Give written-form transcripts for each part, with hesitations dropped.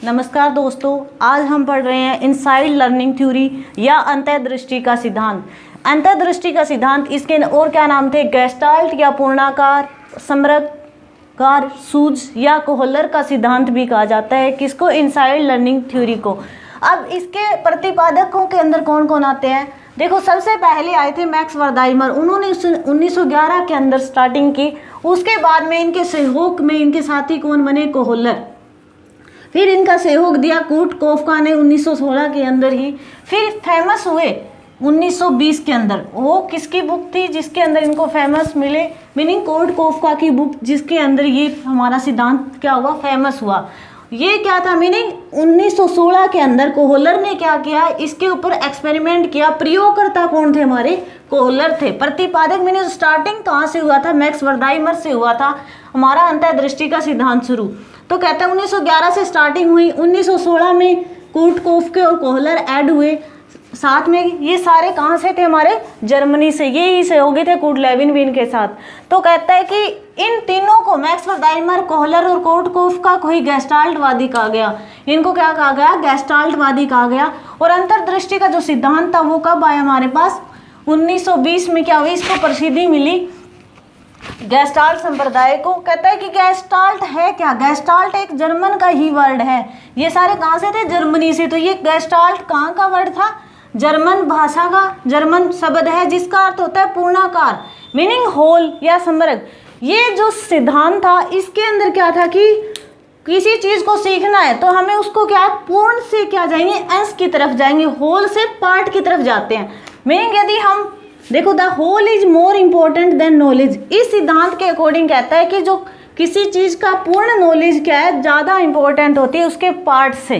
नमस्कार दोस्तों, आज हम पढ़ रहे हैं इनसाइड लर्निंग थ्योरी या अंतर्दृष्टि का सिद्धांत। अंतर्दृष्टि का सिद्धांत इसके और क्या नाम थे? गेस्टाल्ट या पूर्णाकार, समग्रकार, सूझ या कोहलर का सिद्धांत भी कहा जाता है। किसको? इनसाइड लर्निंग थ्योरी को। अब इसके प्रतिपादकों के अंदर कौन कौन आते हैं? देखो, सबसे पहले आए थे मैक्स वर्दाइमर। उन्होंने 1911 के अंदर स्टार्टिंग की। उसके बाद में इनके सहयोग में इनके साथी कौन बने? कोहलर। फिर इनका सहयोग दिया कूटकोफका ने 1916 के अंदर ही। फिर फेमस हुए 1920 के अंदर। वो किसकी बुक थी जिसके अंदर इनको फेमस मिले? मीनिंग कूटकोफका की बुक, जिसके अंदर ये हमारा सिद्धांत क्या हुआ? फेमस हुआ। ये क्या था? मीनिंग 1916 के अंदर कोहलर ने क्या किया? इसके ऊपर एक्सपेरिमेंट किया। प्रयोगकर्ता कौन थे? हमारे कोहलर थे। प्रतिपादक मीनिंग स्टार्टिंग कहाँ से हुआ था? मैक्स वर्दाइमर से हुआ था हमारा अंतर्दृष्टि का सिद्धांत शुरू। तो कहते हैं 1911 से स्टार्टिंग हुई, 1916 में कूटकोफके और कोहलर ऐड हुए साथ में। ये सारे कहाँ से थे? हमारे जर्मनी से। ये ही सहयोगी थे कूटलेविन भी इनके साथ। तो कहता है कि इन तीनों को, मैक्स वर्दाइमर, कोहलर और कूटकोफका को ही गेस्टाल्टवादी कहा गया। इनको क्या कहा गया? गेस्टाल्टवादी कहा गया। और अंतर्दृष्टि का जो सिद्धांत था वो कब आया हमारे पास? 1920 में क्या हुई? इसको प्रसिद्धि मिली गेस्टाल्ट संप्रदाय को। कहता है कि गेस्टाल्ट है क्या? गेस्टाल्ट एक जर्मन का ही वर्ड है। ये सारे कहाँ से थे? जर्मनी से। तो ये गेस्टाल्ट कहाँ का वर्ड था? जर्मन भाषा का, जर्मन शब्द है जिसका अर्थ होता है पूर्णाकार, मीनिंग होल या समग्र। ये जो सिद्धांत था इसके अंदर क्या था कि किसी चीज को सीखना है तो हमें उसको क्या, पूर्ण से क्या जाएंगे? अंश की तरफ जाएंगे, होल से पार्ट की तरफ जाते हैं। मीनिंग यदि हम देखो, the whole is more important than knowledge. इस सिद्धांत के अकॉर्डिंग कहता है कि जो किसी चीज का पूर्ण नॉलेज क्या है, ज्यादा इंपॉर्टेंट होती है उसके पार्ट से।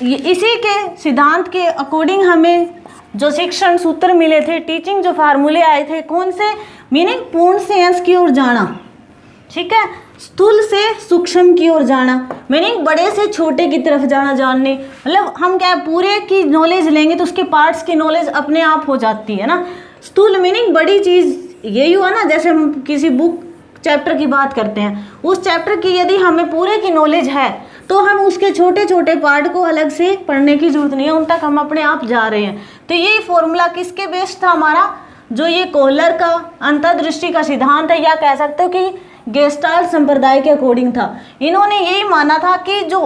इसी के सिद्धांत के अकॉर्डिंग हमें जो शिक्षण सूत्र मिले थे, टीचिंग जो फार्मूले आए थे, कौन से? मीनिंग पूर्ण से अंश की ओर जाना, ठीक है, स्थूल से सूक्ष्म की ओर जाना, मीनिंग बड़े से छोटे की तरफ जाना, जानने। मतलब हम क्या पूरे की नॉलेज लेंगे तो उसके पार्ट्स की नॉलेज अपने आप हो जाती है ना। स्थूल मीनिंग बड़ी चीज यही हुआ ना। जैसे हम किसी बुक चैप्टर की बात करते हैं, उस चैप्टर की यदि हमें पूरे की नॉलेज है तो हम उसके छोटे छोटे पार्ट को अलग से पढ़ने की जरूरत नहीं है, उन तक हम अपने आप जा रहे हैं। तो ये फॉर्मूला किसके बेस्ड था हमारा? जो ये कोहलर का अंतर्दृष्टि का सिद्धांत है, या कह सकते हो कि गेस्टाल्ट संप्रदाय के अकॉर्डिंग था। इन्होंने यही माना था कि जो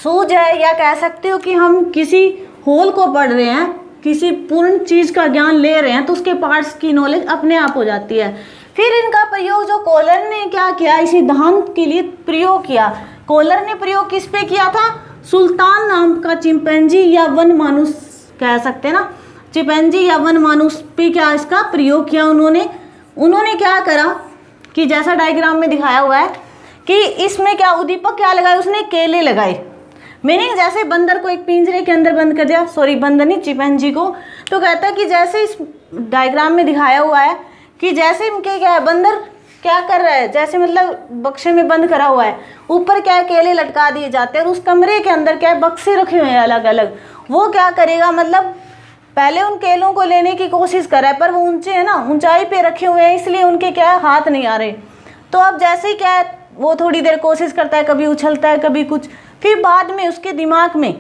सूझ है, या कह सकते हो कि हम किसी होल को पढ़ रहे हैं, किसी पूर्ण चीज का ज्ञान ले रहे हैं तो उसके पार्ट्स की नॉलेज अपने आप हो जाती है। फिर इनका प्रयोग जो कोहलर ने क्या किया, इस सिद्धांत के लिए प्रयोग किया। कोहलर ने प्रयोग किस पे किया था? सुल्तान नाम का चिंपैंजी या वन मानुस, कह सकते हैं ना, चिंपैंजी या वन मानुस पे क्या इसका प्रयोग किया उन्होंने क्या करा कि जैसा डायग्राम में दिखाया हुआ है कि इसमें क्या उद्दीपक क्या लगाए? उसने केले लगाए। मीनिंग जैसे बंदर को एक पिंजरे के अंदर बंद कर दिया, सॉरी बंदर नहीं, चिंपैंजी को। तो कहता है कि जैसे इस डायग्राम में दिखाया हुआ है कि जैसे इनके क्या है, बंदर क्या कर रहा है, जैसे मतलब बक्से में बंद करा हुआ है, ऊपर क्या है, केले लटका दिए जाते हैं और उस कमरे के अंदर क्या है, बक्से रखे हुए हैं अलग अलग। वो क्या करेगा, मतलब पहले उन केलों को लेने की कोशिश कर रहा है, पर वो ऊंचे है ना, ऊंचाई पे रखे हुए हैं, इसलिए उनके क्या है, हाथ नहीं आ रहे। तो अब जैसे ही क्या है, वो थोड़ी देर कोशिश करता है, कभी उछलता है, कभी कुछ, फिर बाद में उसके दिमाग में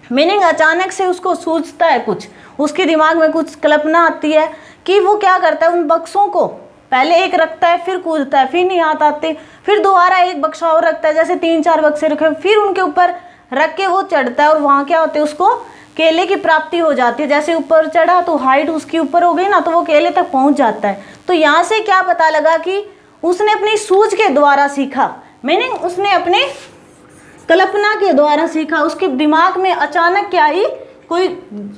मीनिंग अचानक से उसको सूझता है कुछ, उसके दिमाग में कुछ कल्पना आती है कि वो क्या करता है, उन बक्सों को पहले एक रखता है, फिर कूदता है, फिर नहीं हाथ आते, फिर दोबारा एक बक्सा और रखता है, जैसे 3-4 बक्से रखे, फिर उनके ऊपर रख के वो चढ़ता है और वहाँ क्या होते है, उसको केले की प्राप्ति हो जाती है। जैसे ऊपर चढ़ा तो हाइट उसकी ऊपर हो गई ना, तो वो केले तक पहुँच जाता है। तो यहाँ से क्या पता लगा कि उसने अपनी सूझ के द्वारा सीखा, मीनिंग उसने अपने कल्पना के द्वारा सीखा। उसके दिमाग में अचानक क्या आई, कोई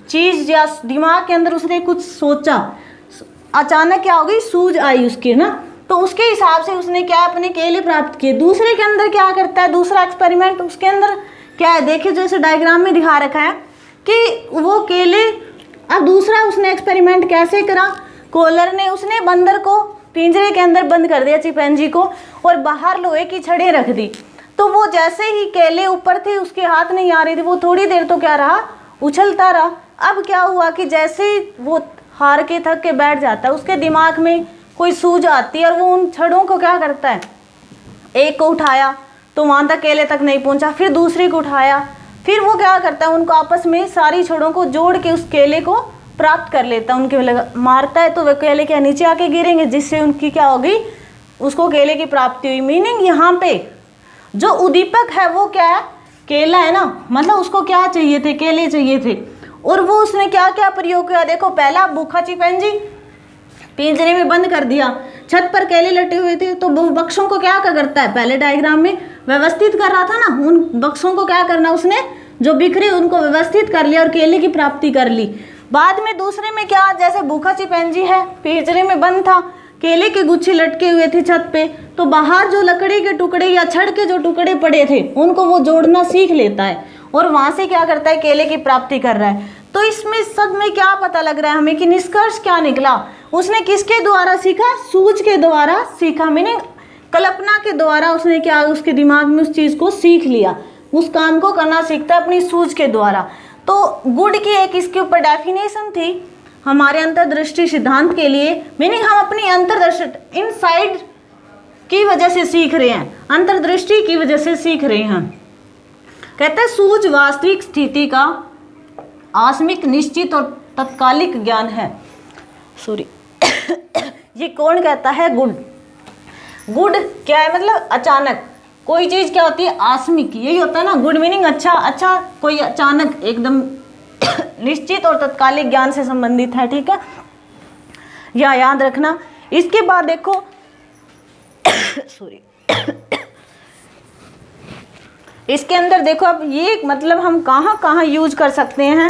चीज या दिमाग के अंदर उसने कुछ सोचा, अचानक क्या हो गई, सूझ आई उसकी ना, तो उसके हिसाब से उसने क्या अपने केले प्राप्त किए। दूसरे के अंदर क्या करता है, दूसरा एक्सपेरिमेंट उसके अंदर क्या है, देखिए जैसे डायग्राम में दिखा रखा है कि वो केले, अब दूसरा उसने एक्सपेरिमेंट कैसे करा, कोहलर ने, उसने बंदर को पिंजरे के अंदर बंद कर दिया, चिंपैंजी को, और बाहर लोहे की छड़ें रख दी। तो वो जैसे ही केले ऊपर थे, उसके हाथ नहीं आ रहे थे, वो थोड़ी देर तो क्या रहा, उछलता रहा। अब क्या हुआ कि जैसे ही वो हार के थक के बैठ जाता है, उसके दिमाग में कोई सूझ आती है और वो उन छड़ों को क्या करता है, एक को उठाया, तो वहाँ तक केले तक नहीं पहुँचा, फिर दूसरे को उठाया, फिर वो क्या करता है उनको आपस में सारी छड़ों को जोड़ के उस केले को प्राप्त कर लेता है, उनके मारता है तो वे केले के नीचे आके गिरेंगे, जिससे उनकी क्या होगी, उसको केले की प्राप्ति हुई। मीनिंग यहाँ पे जो उद्दीपक है वो क्या है, केला है ना, मतलब उसको क्या चाहिए थे, केले चाहिए थे, और वो उसने क्या क्या प्रयोग किया। देखो पहला भूखा चिपैंजी पिंजरे में बंद कर दिया, छत पर केले लटे हुए थे तो वो बक्सों को क्या करता है, पहले डायग्राम में व्यवस्थित कर रहा था ना, उन बक्सों को क्या करना उसने, जो बिखरे उनको व्यवस्थित कर लिया और केले की प्राप्ति कर ली। बाद में दूसरे में क्या, जैसे भूखा चिपैंजी है पिंजरे में बंद था, केले के गुच्छे लटके हुए थे छत पे, तो बाहर जो लकड़ी के टुकड़े या छड़ के जो टुकड़े पड़े थे उनको वो जोड़ना सीख लेता है और वहां से क्या करता है, केले की प्राप्ति कर रहा है। तो इसमें सब में क्या पता लग रहा है हमें कि निष्कर्ष क्या निकला, उसने किसके द्वारा सीखा, सूझ के द्वारा सीखा। मीनिंग कल्पना के द्वारा उसने क्या, उसके दिमाग में उस चीज को सीख लिया, उस काम को करना सीखता है अपनी सूझ के द्वारा। तो गुड की एक इसके ऊपर डेफिनेशन थी हमारे अंतर्दृष्टि सिद्धांत के लिए। मीनिंग हम अपनी अंतर्दृष्टि इनसाइड की वजह से सीख रहे हैं, अंतर्दृष्टि की वजह से सीख रहे हैं। कहते हैं सूझ वास्तविक स्थिति का आकस्मिक, निश्चित और तत्कालिक ज्ञान है। सॉरी ये कौन कहता है, गुड। गुड क्या है, मतलब अचानक कोई चीज क्या होती है, आकस्मिक, यही होता है ना गुड मीनिंग अच्छा। अच्छा कोई अचानक एकदम निश्चित और तत्कालिक ज्ञान से संबंधित है, ठीक है, या याद रखना। इसके बाद देखो सॉरी इसके अंदर देखो अब ये मतलब हम कहाँ कहाँ यूज कर सकते हैं,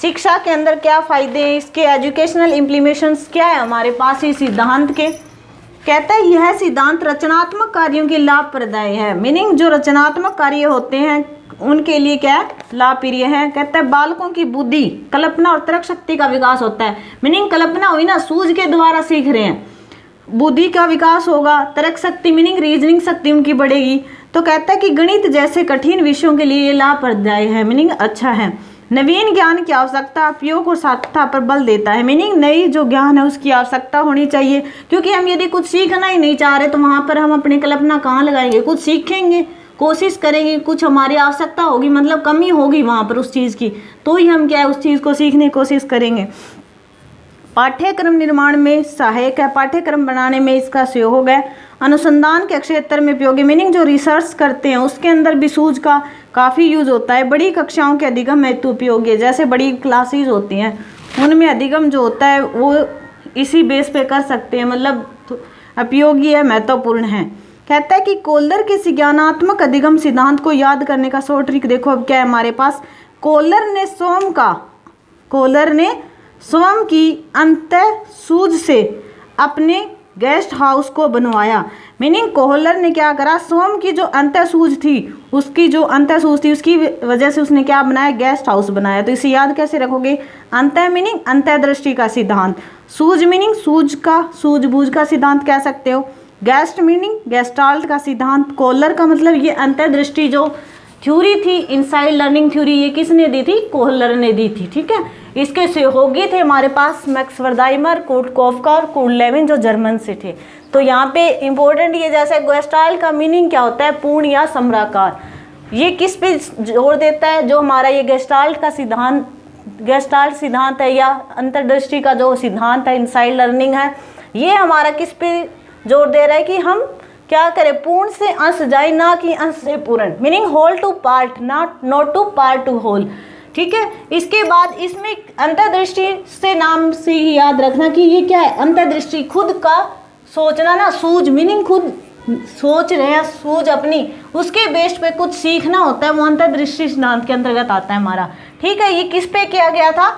शिक्षा के अंदर क्या फायदे हैं, इसके एजुकेशनल इम्प्लीमेशंस क्या है हमारे पास इस सिद्धांत के। कहता है यह सिद्धांत रचनात्मक कार्यों के लाभप्रदायी है। मीनिंग जो रचनात्मक कार्य होते हैं उनके लिए क्या है, लाभप्रिय है। कहता है बालकों की बुद्धि, कल्पना और तर्क शक्ति का विकास होता है। मीनिंग कल्पना हुई ना, सूझ के द्वारा सीख रहे हैं, बुद्धि का विकास होगा, तर्क शक्ति मीनिंग रीजनिंग शक्ति उनकी बढ़ेगी। तो कहता है कि गणित जैसे कठिन विषयों के लिए ये लाभप्रदायी है, मीनिंग अच्छा है। नवीन ज्ञान की आवश्यकता, उपयोग और सार्थकता पर बल देता है। मीनिंग नई जो ज्ञान है उसकी आवश्यकता होनी चाहिए, क्योंकि हम यदि कुछ सीखना ही नहीं चाह रहे तो वहाँ पर हम अपनी कल्पना कहाँ लगाएंगे, कुछ सीखेंगे, कोशिश करेंगे, कुछ हमारी आवश्यकता होगी, मतलब कमी होगी वहाँ पर उस चीज़ की, तो ही हम क्या है उस चीज़ को सीखने की कोशिश करेंगे। पाठ्यक्रम निर्माण में सहायक है, पाठ्यक्रम बनाने में इसका सहयोग है। अनुसंधान के क्षेत्र में उपयोगी, मीनिंग जो रिसर्च करते हैं उसके अंदर भी सूझ का काफ़ी यूज होता है। बड़ी कक्षाओं के अधिगम हेतु उपयोगी है, जैसे बड़ी क्लासेस होती हैं उनमें अधिगम जो होता है वो इसी बेस पे कर सकते हैं, मतलब उपयोगी है, महत्वपूर्ण है। कहता है कि कोहलर के ज्ञानात्मक अधिगम सिद्धांत को याद करने का शॉर्ट ट्रिक देखो अब क्या है हमारे पास। कोहलर ने स्वयं की अंतः सूझ से अपने गेस्ट हाउस को बनवाया। मीनिंग कोहलर ने क्या करा, स्वयं की जो अंतः सूझ थी, उसकी जो अंतः सूझ थी उसकी वजह से उसने क्या बनाया, गेस्ट हाउस बनाया। तो इसे याद कैसे रखोगे, अंतः मीनिंग अंतर्दृष्टि का सिद्धांत, सूझ मीनिंग सूझबूझ का सिद्धांत कह सकते हो, गेस्ट मीनिंग गेस्टाल्ट का सिद्धांत, कोहलर का मतलब ये अंतर्दृष्टि जो थ्योरी थी, इनसाइड लर्निंग थ्योरी, ये किसने दी थी, कोहलर ने दी थी, ठीक है। इसके सहयोगी थे हमारे पास मैक्स वर्दाइमर, कुर्ट कोफका और कुर्ट लेविन जो जर्मन से थे। तो यहाँ पे इंपॉर्टेंट ये, जैसे गेस्टाल्ट का मीनिंग क्या होता है, पूर्ण या समराकार। ये किस पे जोर देता है, जो हमारा ये गेस्टाल्ट का सिद्धांत, गेस्टाल्ट सिद्धांत है या अंतर्दृष्टि का जो सिद्धांत है, इनसाइड लर्निंग है, ये हमारा किस पे जोर दे रहा है कि हम क्या करें, पूर्ण से अंश जाए, ना कि अंश से पूर्ण। Meaning whole to part, not to part to whole, ठीक है। इसके बाद इसमें अंतर्दृष्टि से नाम से ही याद रखना कि ये क्या है, अंतर्दृष्टि, खुद का सोचना ना, सूझ मीनिंग खुद सोच रहे हैं, सूझ अपनी, उसके बेस पे कुछ सीखना होता है, वो अंतर्दृष्टि सिद्धांत के अंतर्गत आता है हमारा, ठीक है। ये किस पे किया गया था,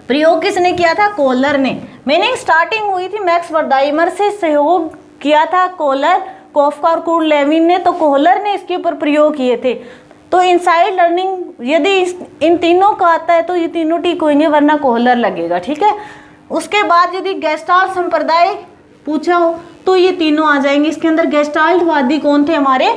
प्रयोग किसने किया था, कोहलर ने। मीनिंग स्टार्टिंग हुई थी मैक्स वर्दाइमर से, सहयोग किया था कोहलर, कोफका और कुर्ट लेविन ने, तो कोहलर ने इसके ऊपर प्रयोग किए थे। तो इनसाइड लर्निंग यदि इन तीनों का आता है तो ये तीनों ठीक होंगे, वरना कोहलर लगेगा, ठीक है। उसके बाद यदि गेस्टाल्ट संप्रदाय पूछा हो तो ये तीनों आ जाएंगे इसके अंदर। गेस्टाल्टवादी कौन थे हमारे,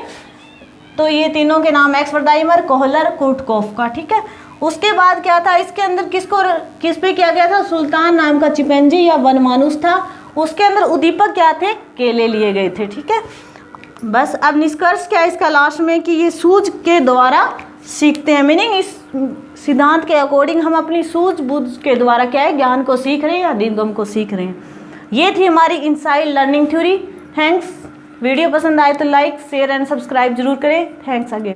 तो ये तीनों के नाम मैक्स वर्दाइमर, कोहलर, कुर्ट कोफका, ठीक है। उसके बाद क्या था, इसके अंदर किस पे किया गया था, सुल्तान नाम का चिपैंजी या वनमानुस था, उसके अंदर उद्दीपक क्या थे, केले लिए गए थे, ठीक है। बस अब निष्कर्ष क्या है इसका लास्ट में कि ये सूझ के द्वारा सीखते हैं, मीनिंग इस सिद्धांत के अकॉर्डिंग हम अपनी सूझबूझ के द्वारा क्या है ज्ञान को सीख रहे हैं या निगम को सीख रहे हैं। ये थी हमारी inside learning theory. Thanks. Video पसंद आए तो लाइक शेयर एंड सब्सक्राइब जरूर करें। Thanks again.